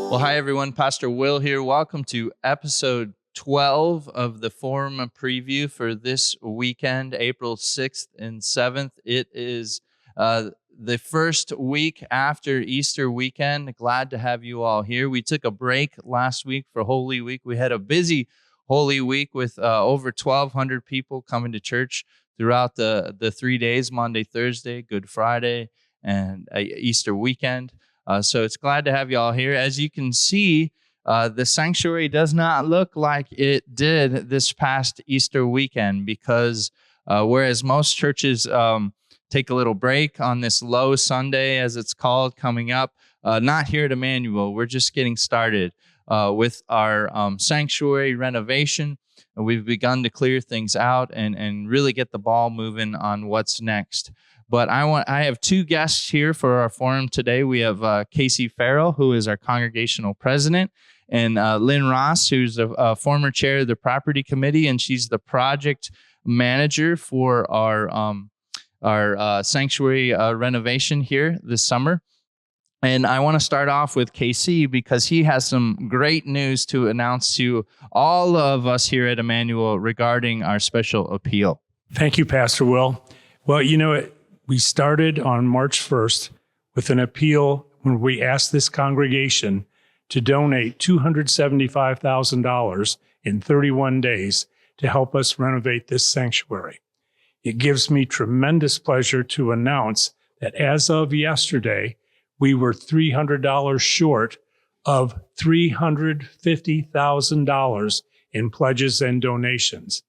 Well, hi, everyone. Pastor Will here. Welcome to episode 12 of the Forum Preview for this weekend, April 6th and 7th. It is the first week after Easter weekend. Glad to have you all here. We took a break last week for Holy Week. We had a busy Holy Week with over 1,200 people coming to church throughout the 3 days, Monday, Thursday, Good Friday, and Easter weekend. So it's glad to have you all here. As you can see, the sanctuary does not look like it did this past Easter weekend because whereas most churches take a little break on this low Sunday, as it's called, coming up, not here at Emmanuel. We're just getting started with our sanctuary renovation. We've begun to clear things out and really get the ball moving on what's next. But I have two guests here for our forum today. We have KC Farrell, who is our Congregational president, and Lynne Ross, who's a former chair of the property committee, and she's the project manager for our sanctuary renovation here this summer. And I want to start off with KC because he has some great news to announce to all of us here at Emmanuel regarding our special appeal. Thank you, Pastor Will. Well, we started on March 1st with an appeal when we asked this congregation to donate $275,000 in 31 days to help us renovate this sanctuary. It gives me tremendous pleasure to announce that as of yesterday, we were $300 short of $350,000 in pledges and donations,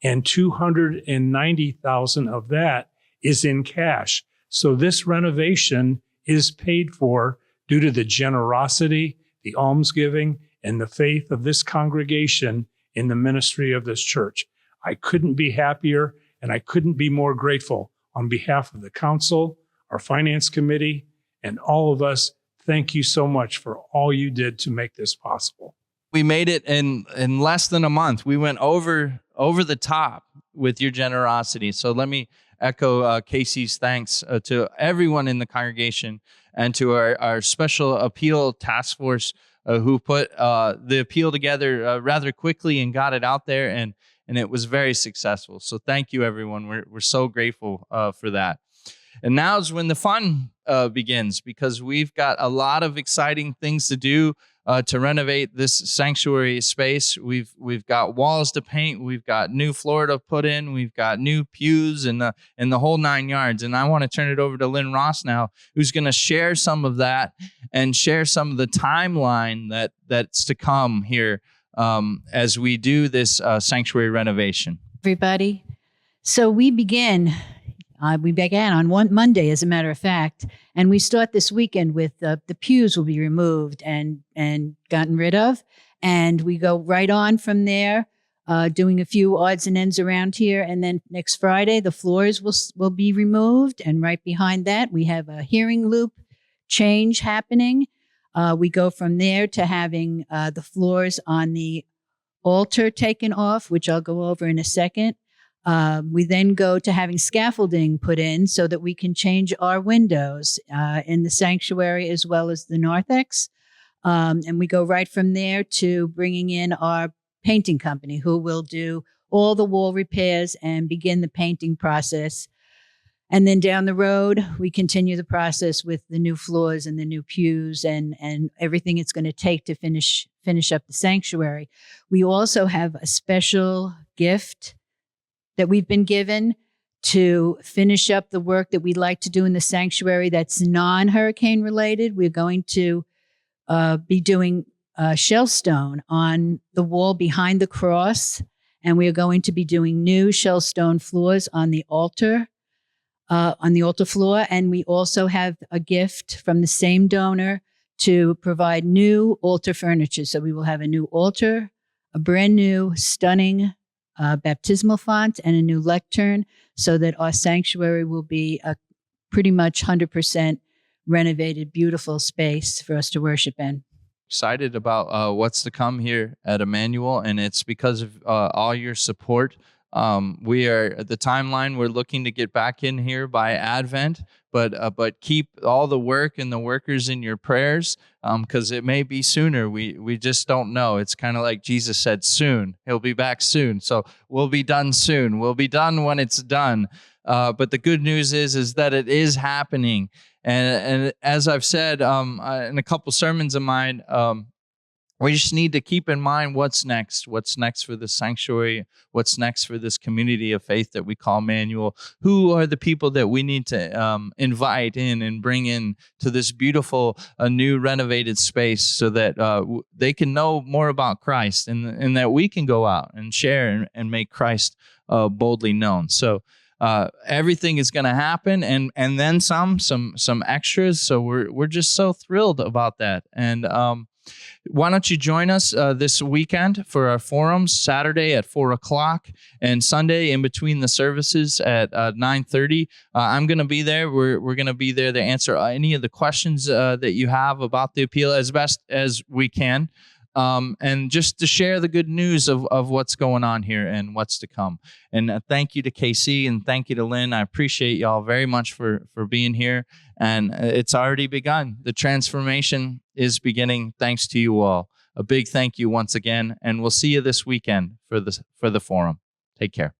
and $290,000 of that is in cash. So this renovation is paid for due to the generosity, the almsgiving, and the faith of this congregation in the ministry of this church. I couldn't be happier, and I couldn't be more grateful on behalf of the council, our finance committee, and all of us. Thank you so much for all you did to make this possible. We made it in less than a month. We went over the top with your generosity. So let me echo KC's thanks to everyone in the congregation and to our special appeal task force who put the appeal together rather quickly and got it out there, and it was very successful. So thank you, everyone. We're so grateful for that. And now is when the fun begins, because we've got a lot of exciting things to do to renovate this sanctuary space. We've got walls to paint, we've got new floor to put in, we've got new pews and the whole 9 yards. And I want to turn it over to Lynne Ross now, who's going to share some of that and share some of the timeline that's to come here as we do this sanctuary renovation. Everybody, so we began on one Monday, as a matter of fact, and we start this weekend with the pews will be removed and gotten rid of, and we go right on from there, doing a few odds and ends around here, and then next Friday the floors will be removed, and right behind that we have a hearing loop change happening. We go from there to having the floors on the altar taken off, which I'll go over in a second. We then go to having scaffolding put in so that we can change our windows in the sanctuary as well as the narthex. And we go right from there to bringing in our painting company, who will do all the wall repairs and begin the painting process. And then down the road, we continue the process with the new floors and the new pews and everything it's going to take to finish up the sanctuary. We also have a special gift that we've been given to finish up the work that we'd like to do in the sanctuary that's non-hurricane related. We're going to be doing shell stone on the wall behind the cross, and we are going to be doing new shell stone floors on the altar floor. And we also have a gift from the same donor to provide new altar furniture. So we will have a new altar, a brand new, stunning baptismal font, and a new lectern, so that our sanctuary will be a pretty much 100% renovated, beautiful space for us to worship in. Excited about what's to come here at Emmanuel, and it's because of all your support We are the timeline. We're looking to get back in here by Advent, but keep all the work and the workers in your prayers, because it may be sooner. We just don't know. It's kind of like Jesus said, soon. He'll be back soon. So we'll be done soon. We'll be done when it's done. But the good news is that it is happening. And as I've said in a couple sermons of mine, we just need to keep in mind what's next for the sanctuary, what's next for this community of faith that we call Emmanuel. Who are the people that we need to invite in and bring in to this beautiful, new renovated space so that they can know more about Christ and that we can go out and share and make Christ boldly known. So everything is going to happen and then some extras. So we're just so thrilled about that. And why don't you join us this weekend for our forums, Saturday at 4:00 and Sunday in between the services at 9:30. I'm going to be there. We're going to be there to answer any of the questions that you have about the appeal as best as we can. And just to share the good news of what's going on here and what's to come. And thank you to KC and thank you to Lynne. I appreciate y'all very much for being here. And it's already begun. The transformation is beginning thanks to you all. A big thank you once again. And we'll see you this weekend for the forum. Take care.